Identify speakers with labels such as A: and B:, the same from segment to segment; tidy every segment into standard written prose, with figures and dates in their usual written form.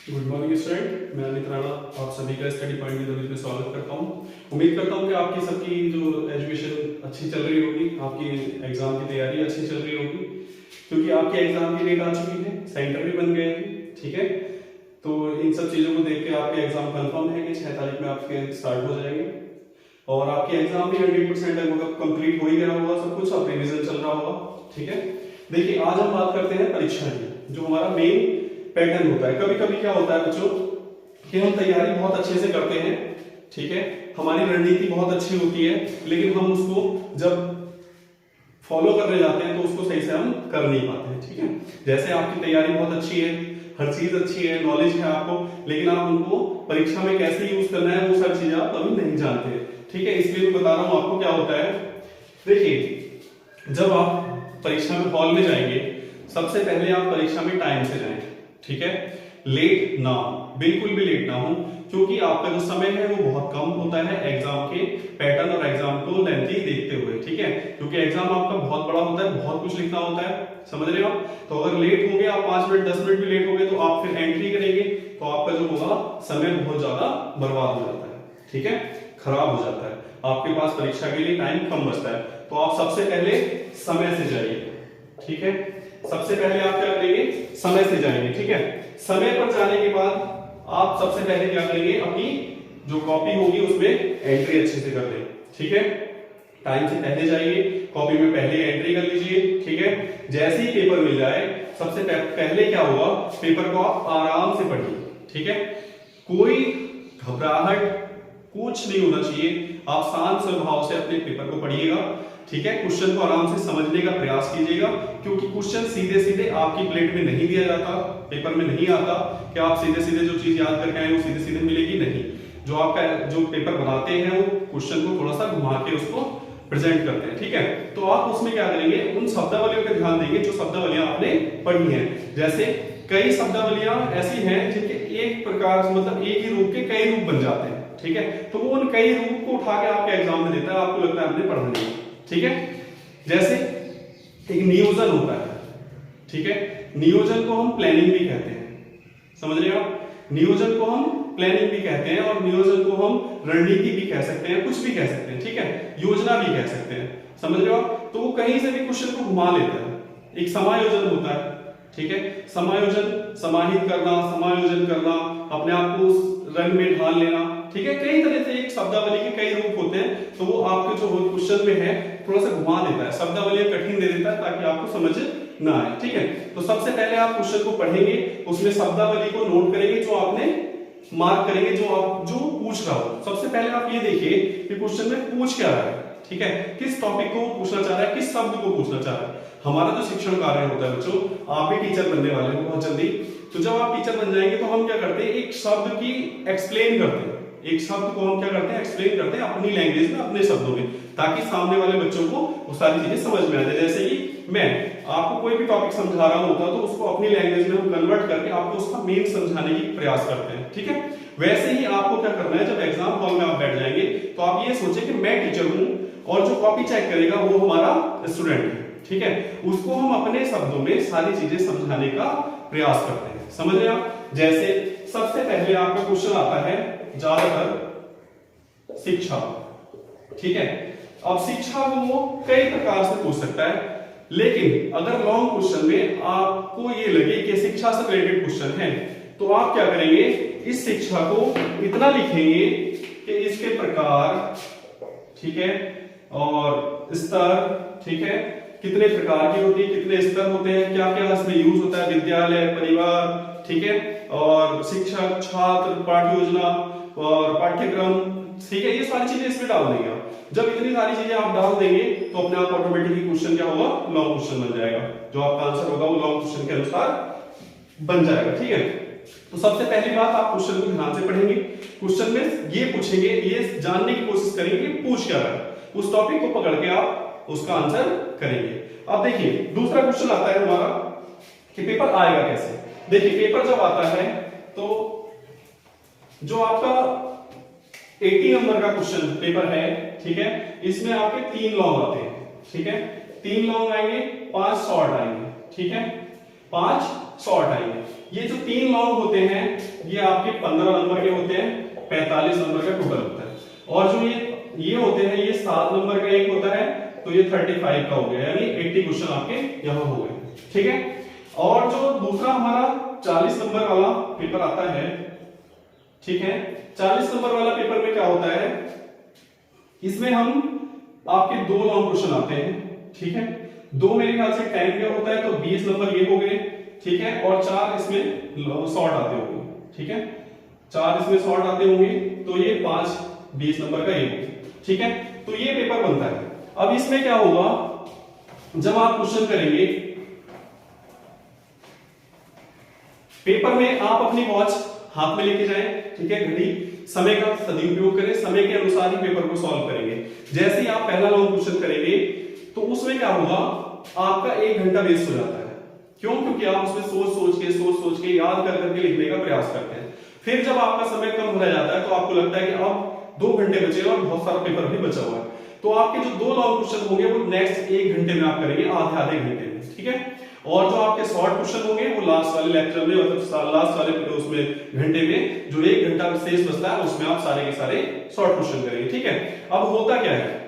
A: Good morning student, मैं अमित राणा आप सभी का स्टडी पॉइंट विद में स्वागत करता हूं। उम्मीद करता हूं कि आपकी सबकी जो एजुकेशन अच्छी चल रही होगी, आपकी एग्जाम की तैयारी अच्छी चल रही होगी, क्योंकि आपके एग्जाम की डेट आ चुकी है, सेंटर भी बन गए हैं। ठीक है, तो इन सब चीजों को देख के आपके एग्जाम कंफर्म है कि 6 तारीख में आपके स्टार्ट हो जाएंगे और आपके एग्जाम भी 100% लगभग कंप्लीट हो ही गया होगा, सब कुछ अब रिविजन चल रहा होगा। ठीक है, देखिए आज हम बात करते हैं परीक्षा की, जो हमारा मेन पैटर्न होता है। कभी कभी क्या होता है बच्चों कि हम तैयारी बहुत अच्छे से करते हैं, ठीक है, हमारी रणनीति बहुत अच्छी होती है, लेकिन हम उसको जब फॉलो करने जाते हैं तो उसको सही से हम कर नहीं पाते हैं। ठीक है, जैसे आपकी तैयारी बहुत अच्छी है, हर चीज अच्छी है, नॉलेज है आपको, लेकिन आप उनको परीक्षा में कैसे यूज करना है वो सब चीजें आप अभी नहीं जानते। ठीक है, इसलिए मैं बता रहा हूं आपको क्या होता है। देखिए, जब आप परीक्षा में हॉल में जाएंगे, सबसे पहले आप परीक्षा में टाइम से जाएं। ठीक है, लेट ना हो, बिल्कुल भी लेट ना हो, क्योंकि आपका जो समय है वो बहुत कम होता है एग्जाम के पैटर्न और एग्जाम को लेंथी देखते हुए। ठीक है, क्योंकि एग्जाम आपका बहुत बड़ा होता है, बहुत कुछ लिखना होता है, समझ रहे हो आप। तो अगर लेट होंगे आप 5 मिनट 10 मिनट भी लेट हो गए तो आप फिर एंट्री करेंगे तो आपका जो होगा समय बहुत ज्यादा बर्बाद हो जाता है। ठीक है, खराब हो जाता है, आपके पास परीक्षा के लिए टाइम कम बचता है। तो आप सबसे पहले समय से जाइए। ठीक है, सबसे पहले आप क्या करेंगे, समय से जाएंगे। ठीक है, समय पर जाने के बाद आप सबसे पहले क्या करेंगे, अपनी जो कॉपी होगी उसमें एंट्री अच्छे से कर लें। ठीक है, टाइम से पहले जाइए, कॉपी में पहले एंट्री कर लीजिए। ठीक है, जैसे ही पेपर मिल जाए सबसे पहले क्या होगा, पेपर को आप आराम से पढ़िए। ठीक है, कोई घबराहट कुछ नहीं होना चाहिए, आप शांत स्वभाव से अपने पेपर को पढ़िएगा। ठीक है, क्वेश्चन को आराम से समझने का प्रयास कीजिएगा, क्योंकि क्वेश्चन सीधे सीधे आपकी प्लेट में नहीं दिया जाता, पेपर में नहीं आता कि आप सीधे सीधे जो चीज याद करके आए वो सीधे सीधे मिलेगी, नहीं। जो आपका जो पेपर बनाते हैं वो क्वेश्चन को थोड़ा सा घुमा के उसको प्रेजेंट करते हैं। ठीक है, तो आप उसमें क्या करेंगे, उन शब्दावलियों पर ध्यान देंगे जो शब्दावलियां आपने पढ़ी हैं। जैसे कई शब्दावलियां ऐसी हैं जिनके एक प्रकार से मतलब एक ही रूप के कई रूप बन जाते हैं। ठीक है, तो वो उन कई रूप को उठा के आपके एग्जाम में देता है, आपको लगता है हमने पढ़ा नहीं। ठीक है, जैसे एक नियोजन होता है। ठीक है, नियोजन को हम प्लानिंग भी कहते हैं, समझ रहे हो आप। नियोजन को हम प्लानिंग भी कहते हैं और नियोजन को हम रणनीति भी कह सकते हैं, कुछ भी कह सकते हैं। ठीक है, योजना भी कह सकते हैं, समझ रहे हो आप। तो वो कहीं से भी क्वेश्चन को घुमा लेता है। एक समायोजन होता है। ठीक है, समायोजन, समाहित करना, समायोजन करना, अपने आप को उस रंग में ढाल लेना। ठीक है, कई तरह से एक शब्दावली के कई रूप होते हैं, तो वो आपके जो क्वेश्चन में है थोड़ा सा घुमा देता है, शब्दावली कठिन दे देता है ताकि आपको समझ ना आए। ठीक है, तो सबसे पहले आप क्वेश्चन को पढ़ेंगे, उसमें शब्दावली को नोट करेंगे जो आपने मार्क करेंगे, जो पूछ रहा हो। सबसे पहले आप ये देखिए कि क्वेश्चन में पूछ क्या रहा है। ठीक है, किस टॉपिक को पूछना चाह रहा है, किस शब्द को पूछना चाह रहा है। हमारा जो शिक्षण कार्य होता है बच्चों, आप भी टीचर बनने वाले हो बहुत जल्दी, तो जब आप टीचर बन जाएंगे तो हम क्या करते हैं, एक शब्द की एक्सप्लेन करते हैं, एक शब्द को हम क्या करते हैं, एक्सप्लेन करते हैं अपनी लैंग्वेज में, अपने शब्दों में, ताकि सामने वाले बच्चों को वो सारी चीजें समझ में आ जाए। जैसे कि मैं आपको कोई भी टॉपिक समझा रहा होता तो उसको अपनी लैंग्वेज में हम कन्वर्ट करके आपको उसका मीन समझाने की प्रयास करते हैं। ठीक है, वैसे ही आपको क्या करना है, जब एग्जाम हॉल में आप बैठ जाएंगे तो आप ये सोचे कि मैं टीचर हूं और जो कॉपी चेक करेगा वो हमारा स्टूडेंट है। ठीक है, उसको हम अपने शब्दों में सारी चीजें समझाने का प्रयास करते हैं, समझ रहे हैं आप। जैसे सबसे पहले आपका क्वेश्चन आता है ज्यादातर शिक्षा। ठीक है, अब शिक्षा को वो कई प्रकार से पूछ सकता है, लेकिन अगर लॉन्ग क्वेश्चन में आपको ये लगे कि शिक्षा से रिलेटेड क्वेश्चन है, तो आप क्या करेंगे, इस शिक्षा को इतना लिखेंगे कि इसके प्रकार, ठीक है, और स्तर, ठीक है, कितने प्रकार की होती है, कितने स्तर होते हैं, क्या क्या इसमें यूज होता है, विद्यालय, परिवार, ठीक है, और शिक्षक, छात्र, पाठ्य योजना और पाठ्यक्रम। ठीक है, ये सारी चीजें इसमें डाल देंगे आप। जब इतनी सारी चीजें आप डाल देंगे तो अपने आप ऑटोमेटिकली क्वेश्चन क्या होगा, लॉन्ग क्वेश्चन बन जाएगा, जो आपका आंसर होगा वो लॉन्ग क्वेश्चन के अनुसार बन जाएगा। ठीक है, तो सबसे पहली बात आप क्वेश्चन को ध्यान से पढ़ेंगे, क्वेश्चन में ये पूछेंगे, ये जानने की कोशिश करेंगे कि पूछ क्या रहा है, उस टॉपिक को पकड़ के आप उसका आंसर करेंगे। अब देखिए दूसरा क्वेश्चन आता है हमारा कि पेपर आएगा कैसे। देखिए पेपर जब आता है तो जो आपका 80 नंबर का क्वेश्चन पेपर है, ठीक है, इसमें आपके 3 लॉन्ग आते हैं। ठीक है, 3 लॉन्ग आएंगे, 5 शॉर्ट आएंगे। ठीक है, 5 शॉर्ट आएंगे। ये जो 3 लॉन्ग होते हैं ये आपके 15 नंबर के होते हैं, 45 नंबर का टोटल होता है। और जो ये होते हैं ये 7 नंबर का एक होता है, तो ये 35 का हो गया, यानी 80 क्वेश्चन आपके यहां हो गए, ठीक है। और जो दूसरा हमारा 40 नंबर वाला पेपर आता है, ठीक है, 40 नंबर वाला पेपर में क्या होता है, इसमें हम आपके 2 लॉन्ग क्वेश्चन आते हैं, ठीक है। 2 मेरे ख्याल से 10 का होता है, तो 20 नंबर ये हो गए, ठीक है, और 4 इसमें शॉर्ट आते होंगे, ठीक है, 4 इसमें शॉर्ट आते होंगे, तो ये 5 20 नंबर का ये होगा, ठीक है। तो ये पेपर बनता है। अब इसमें क्या होगा, जब आप क्वेश्चन करेंगे पेपर में, आप अपनी वॉच हाथ में लेके जाएं, ठीक है, घड़ी, समय का सदुपयोग करें, समय के अनुसार ही पेपर को सॉल्व करेंगे। जैसे ही आप पहला लॉन्ग क्वेश्चन करेंगे तो उसमें क्या होगा, आपका 1 घंटा वेस्ट हो जाता है। क्यों? क्योंकि आप उसमें सोच सोच के याद कर करके लिखने का प्रयास करते हैं। फिर जब आपका समय कम हो जाता है तो आपको लगता है कि अब 2 घंटे बचे और बहुत सारा पेपर भी बचा हुआ है, तो आपके जो 2 लॉन्ग क्वेश्चन होंगे वो नेक्स्ट 1 घंटे में आप करेंगे, आधे घंटे में, ठीक है। और जो आपके शॉर्ट क्वेश्चन होंगे वो लास्ट वाले लेक्चर में, मतलब लास्ट वाले उसमें घंटे में जो 1 घंटा शेष बचता है उसमें आप सारे के सारे शॉर्ट क्वेश्चन करेंगे, ठीक है। अब होता क्या है,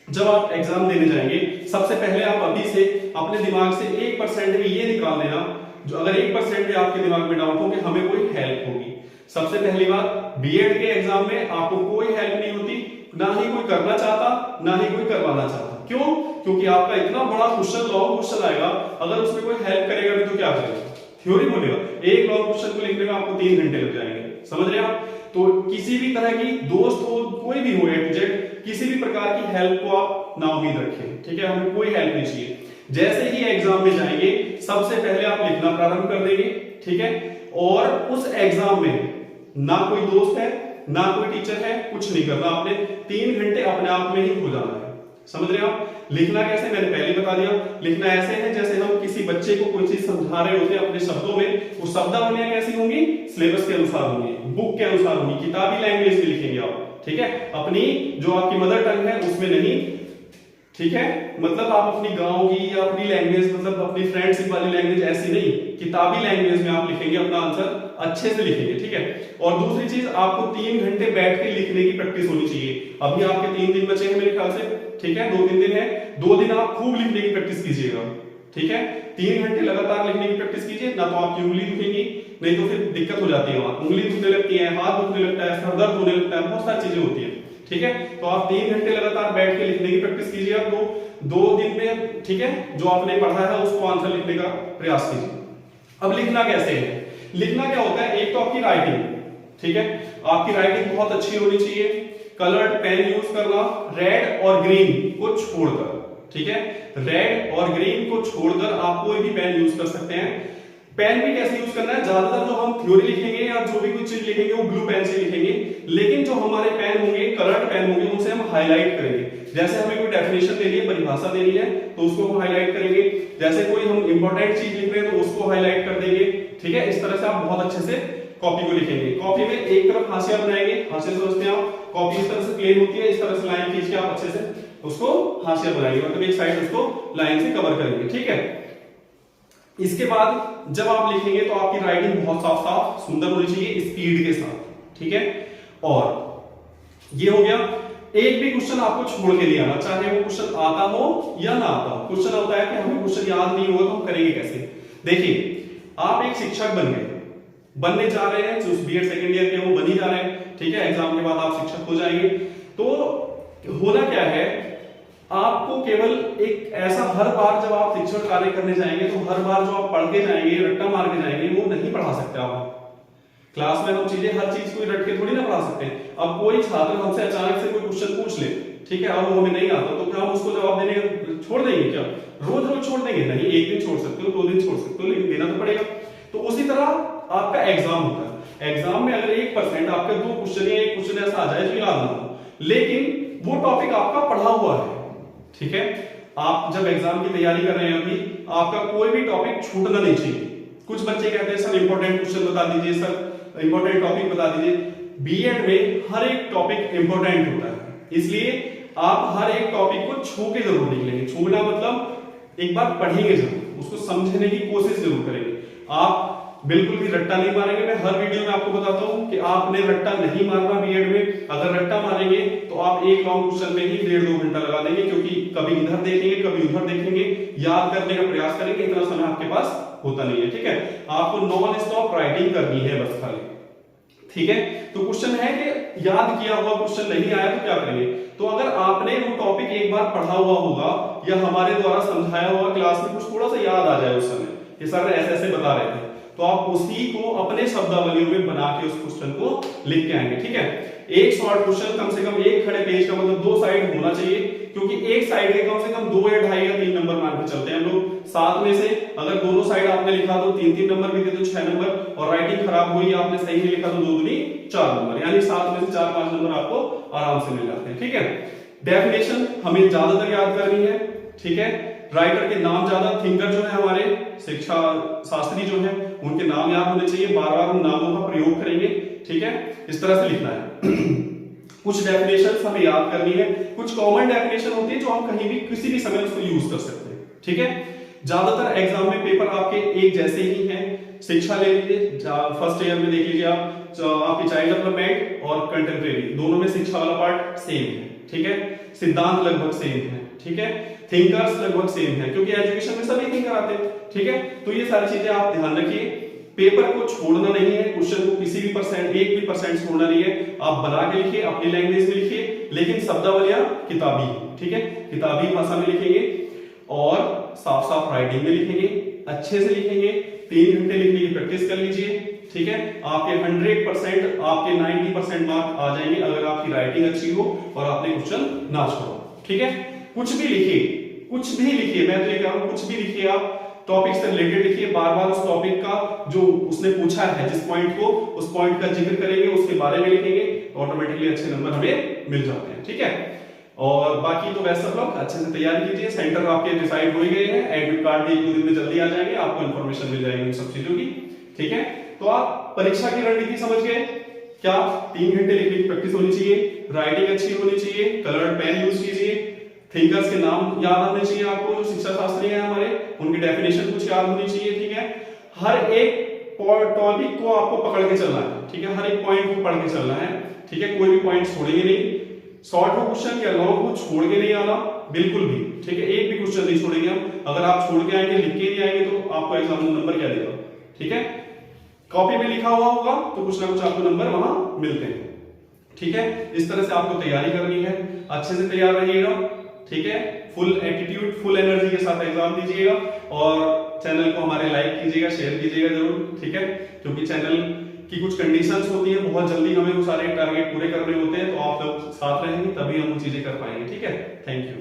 A: जब आप एग्जाम देने जाएंगे सबसे पहले आप अभी से अपने दिमाग से 1% भी ये निकाल लेना, जो अगर 1% भी आपके दिमाग में डाउट हो कि हमें कोई हेल्प होगी। सबसे पहली बात, बीएड के एग्जाम में आपको कोई हेल्प नहीं होती, ना ही कोई करना चाहता, ना ही कोई करवाना चाहता। क्यों? क्योंकि आपका इतना बड़ा क्वेश्चन, लॉन्ग क्वेश्चन आएगा, अगर उसमें कोई हेल्प करेगा भी तो क्या करेगा, थ्योरी बोलेगा। एक लॉन्ग क्वेश्चन को लिखने में आपको 3 घंटे लग जाएंगे, समझ रहे हैं आप। तो किसी भी तरह की, दोस्त हो, कोई भी हो, एग्जैक्ट किसी भी प्रकार की हेल्प को आप ना उम्मीद रखें, ठीक है, हमें कोई हेल्प नहीं चाहिए। जैसे ही एग्जाम में जाएंगे सबसे पहले आप लिखना प्रारंभ कर देंगे, ठीक है। और उस एग्जाम में ना कोई दोस्त है, ना कोई टीचर है, कुछ नहीं करना, आपने 3 घंटे अपने आप में ही हो जाना है, समझ रहे हैं आप। लिखना कैसे, मैंने पहले बता दिया। लिखना ऐसे है जैसे हम किसी बच्चे को कोई चीज समझा रहे होते हैं अपने शब्दों में, वो शब्दावलियां कैसी होंगी, सिलेबस के अनुसार होंगी, बुक के अनुसार होंगी, किताबी लैंग्वेज में लिखेंगे आप, ठीक है, अपनी जो आपकी मदर टंग है उसमें नहीं, ठीक है। मतलब आप अपनी गांव की या अपनी लैंग्वेज, मतलब अपनी फ्रेंडशिप वाली लैंग्वेज, ऐसी नहीं, किताबी लैंग्वेज में आप लिखेंगे, अपना आंसर अच्छे से लिखेंगे, ठीक है। और दूसरी चीज, आपको 3 घंटे बैठ के लिखने की प्रैक्टिस होनी चाहिए। अभी आपके 3 दिन बचे हैं मेरे ख्याल से, ठीक है, 2-3 दिन है, 2 दिन आप खूब लिखने की प्रैक्टिस कीजिएगा, ठीक है। 3 घंटे लगातार लिखने की प्रैक्टिस कीजिए, ना तो आपकी उंगली दुखेगी, नहीं तो फिर दिक्कत हो जाती है, उंगली दुखने लगती है, हाथ दुखने लगता है, सर दर्द होने लगता है, बहुत सारी चीजें होती है, ठीक है। तो आप 3 घंटे लगातार बैठ के लिखने की प्रैक्टिस कीजिए, आप 2 दिन में, ठीक है, जो आपने पढ़ा है उसको आंसर लिखने का प्रयास कीजिए। अब लिखना कैसे है, लिखना क्या होता है, एक तो आपकी राइटिंग, ठीक है, आपकी राइटिंग बहुत अच्छी होनी चाहिए। कलर्ड पेन यूज करना, रेड और ग्रीन को छोड़कर, ठीक है, रेड और ग्रीन को छोड़कर आप कोई भी पेन यूज कर सकते हैं। पेन भी कैसे यूज करना है, ज्यादातर जो हम थ्योरी लिखेंगे या जो भी कुछ चीज लिखेंगे वो ब्लू पेन से लिखेंगे, लेकिन जो हमारे पेन होंगे, कलर्ड पेन होंगे, उनसे हम हाईलाइट करेंगे। जैसे हमें कोई डेफिनेशन देनी है, परिभाषा देनी है, तो उसको हम हाईलाइट करेंगे। जैसे कोई हम इंपॉर्टेंट चीज लिख रहे हैं तो उसको हाईलाइट कर देंगे, ठीक है। इस तरह से आप बहुत अच्छे से कॉपी को लिखेंगे। कॉपी में एक तरफ हाशिया बनाएंगे, हाशिया समझते हैं आप, कॉपी इस तरह से प्लेन होती है, इस तरह से लाइन खींच के आप अच्छे से उसको हाशिया बनाएंगे, मतलब एक साइड उसको लाइन से कवर करेंगे, ठीक है। इसके बाद जब आप लिखेंगे तो आपकी राइटिंग बहुत साफ साफ सुंदर होनी चाहिए, स्पीड के साथ, ठीक है। और ये हो गया, एक भी क्वेश्चन आपको छोड़ के नहीं आना, चाहे वो क्वेश्चन आता हो या ना आता हो। क्वेश्चन होता है कि हमें क्वेश्चन याद नहीं होगा तो हम करेंगे कैसे। देखिए, आप एक शिक्षक बन गए, बनने जा रहे हैं, जो बीएड सेकंड ईयर के वो बन ही जा रहे हैं, ठीक है, एग्जाम के बाद आप शिक्षक हो जाएंगे। तो होना क्या है, आपको केवल एक ऐसा, हर बार जब आप शिक्षण कार्य करने जाएंगे तो हर बार जो आप पढ़ के जाएंगे, रट्टा मार के जाएंगे, वो नहीं पढ़ा सकते आप। क्लास में हम चीजें, हर चीज को रट के थोड़ी ना पढ़ा सकते हैं। अब कोई छात्र हमसे अचानक से कोई क्वेश्चन पूछ ले, ठीक है, अब वो हमें नहीं आता, तो क्या हम उसको जवाब देने छोड़ देंगे क्या? रोज रोज छोड़ देंगे? नहीं, एक दिन छोड़ सकते हो, 2 दिन छोड़ सकते हो, लेकिन देना तो पड़ेगा। तो उसी तरह आपका एग्जाम होता है। एग्जाम में अगर 1% आपके 2 क्वेश्चन या 1 क्वेश्चन ऐसा आ जाए जो याद ना हो, लेकिन वो टॉपिक आपका पढ़ा हुआ है, ठीक है। आप जब एग्जाम की तैयारी कर रहे हैं अभी, आपका कोई भी टॉपिक छूटना नहीं चाहिए। कुछ बच्चे कहते हैं सर इंपॉर्टेंट क्वेश्चन बता दीजिए, सर इंपॉर्टेंट टॉपिक बता दीजिए। बीएड में हर एक टॉपिक इंपॉर्टेंट होता है, इसलिए आप हर एक टॉपिक को छू के जरूर निकलेंगे। छूना मतलब एक बार पढ़ेंगे जरूर, उसको समझने की कोशिश जरूर करेंगे। आप बिल्कुल भी रट्टा नहीं मारेंगे। मैं हर वीडियो में आपको बताता हूं कि आपने रट्टा नहीं मारना बीएड में। अगर रट्टा मारेंगे तो आप एक लॉन्ग क्वेश्चन में ही 1.5-2 घंटा लगा देंगे, क्योंकि कभी इधर देखेंगे कभी उधर देखेंगे, याद करने का प्रयास करेंगे, इतना समय आपके पास होता नहीं है। ठीक है, आपको नॉन स्टॉप राइटिंग करनी है बस खाली। ठीक है, तो क्वेश्चन है कि याद किया हुआ क्वेश्चन नहीं आया तो क्या करेंगे। तो अगर आपने वो टॉपिक एक बार पढ़ा हुआ होगा या हमारे द्वारा समझाया हुआ क्लास में कुछ थोड़ा सा याद आ जाए उस समय कि सर ऐसे ऐसे बता रहे थे, तो आप उसी को अपने शब्दावलियों में बना के उस क्वेश्चन को लिख के आएंगे। ठीक है, एक शॉर्ट क्वेश्चन कम से कम एक खड़े पेज का मतलब 2 साइड होना चाहिए, क्योंकि एक साइड के कम से कम 2 या 2.5 या 3 नंबर मान के चलते हैं हम लोग। 7 में से अगर दोनों साइड आपने लिखा तो 3-3 नंबर भी दे तो 6 नंबर, और राइटिंग खराब हुई आपने सही नहीं लिखा तो 2 दूनी 4 नंबर, यानी 7 में से 4-5 नंबर आपको आराम से मिल जाते हैं। ठीक है, डेफिनेशन हमें ज्यादातर याद करनी है। ठीक है, राइटर के नाम ज्यादा, थिंकर जो है हमारे शिक्षा शास्त्री जो है उनके नाम याद होने चाहिए, बार बार उन नामों का प्रयोग करेंगे। ठीक है, इस तरह से लिखना है। कुछ डेफिनेशन हमें याद करनी है, कुछ कॉमन डेफिनेशन होती है जो हम कहीं भी किसी भी समय उसको यूज कर सकते हैं। ठीक है, ज्यादातर एग्जाम में पेपर आपके एक जैसे ही हैं। शिक्षा ले लीजिए, फर्स्ट ईयर में देख लीजिए आप, आपकी चाइल्ड डेवलपमेंट और कंटेम्प्रेरी दोनों में शिक्षा वाला पार्ट सेम है। ठीक है, सिद्धांत लगभग सेम है। ठीक है, थिंकर्स लगभग सेम है, क्योंकि एजुकेशन में सभी थिंकर आते हैं। ठीक है, तो ये सारी चीजें आप ध्यान रखिए। पेपर को छोड़ना नहीं है, क्वेश्चन को किसी भी परसेंट, 1 भी परसेंट छोड़ना नहीं है। आप बना के लिखिए, अपनी लैंग्वेज में लिखिए, लेकिन शब्दावलियां किताबी, ठीक है, किताबी भाषा में लिखेंगे और साफ साफ राइटिंग में लिखेंगे, अच्छे से लिखेंगे। 3 घंटे लिखने की प्रैक्टिस कर लीजिए। ठीक है, आपके 100%, आपके 90% मार्क आ जाएंगे अगर आपकी राइटिंग अच्छी हो और आपने क्वेश्चन ना छोड़ो। ठीक है, कुछ भी लिखिए, कुछ भी लिखिए, मैं तो ये कह रहा हूं कुछ भी लिखिए, आप टॉपिक से रिलेटेड लिखिए, बार बार उस टॉपिक का जो उसने पूछा है, जिस पॉइंट को, उस पॉइंट का जिक्र करेंगे, उसके बारे में लिखेंगे, ऑटोमेटिकली अच्छे नंबर हमें मिल जाते हैं। ठीक है, और बाकी तो वैसे सब लोग अच्छे से तैयारी कीजिए। सेंटर आपके डिसाइड हो ही गए हैं, एडमिट कार्ड भी 1-2 दिन में जल्दी आ जाएंगे, आपको इन्फॉर्मेशन मिल जाएगी उन सब चीजों की। ठीक है, तो आप परीक्षा की रणनीति समझ गए। क्या 3 घंटे लिखने की प्रैक्टिस होनी चाहिए, राइटिंग अच्छी होनी चाहिए, कलर्ड पेन यूज कीजिए, थिंकर्स के नाम याद आने चाहिए आपको, जो शिक्षा शास्त्री हैं हमारे, उनकी डेफिनेशन कुछ याद होनी चाहिए। ठीक है, हर एक टॉपिक को आपको पकड़ के चलना है। ठीक है, हर एक पॉइंट को पढ़ के चलना है। ठीक है, कोई भी पॉइंट छोड़ेंगे नहीं, शॉर्ट हो क्वेश्चन या लॉन्ग हो छोड़ के नहीं आना बिल्कुल भी। ठीक है, एक भी क्वेश्चन नहीं छोड़ेंगे हम। अगर आप छोड़ के आएंगे, लिख के नहीं आएंगे, तो आपको एग्जाम में नंबर क्या देगा। ठीक है, कॉपी में लिखा हुआ होगा तो कुछ ना कुछ आपको नंबर वहां मिलते हैं। ठीक है, इस तरह से आपको तैयारी करनी है, अच्छे से तैयार रहिएगा। ठीक है, फुल एटीट्यूड, फुल एनर्जी के साथ एग्जाम दीजिएगा, और चैनल को हमारे लाइक कीजिएगा, शेयर कीजिएगा जरूर। ठीक है, क्योंकि चैनल की कुछ कंडीशंस होती है, बहुत जल्दी हमें वो सारे टारगेट पूरे करने होते हैं, तो आप लोग साथ रहेंगे तभी हम वो चीजें कर पाएंगे। ठीक है, थैंक यू।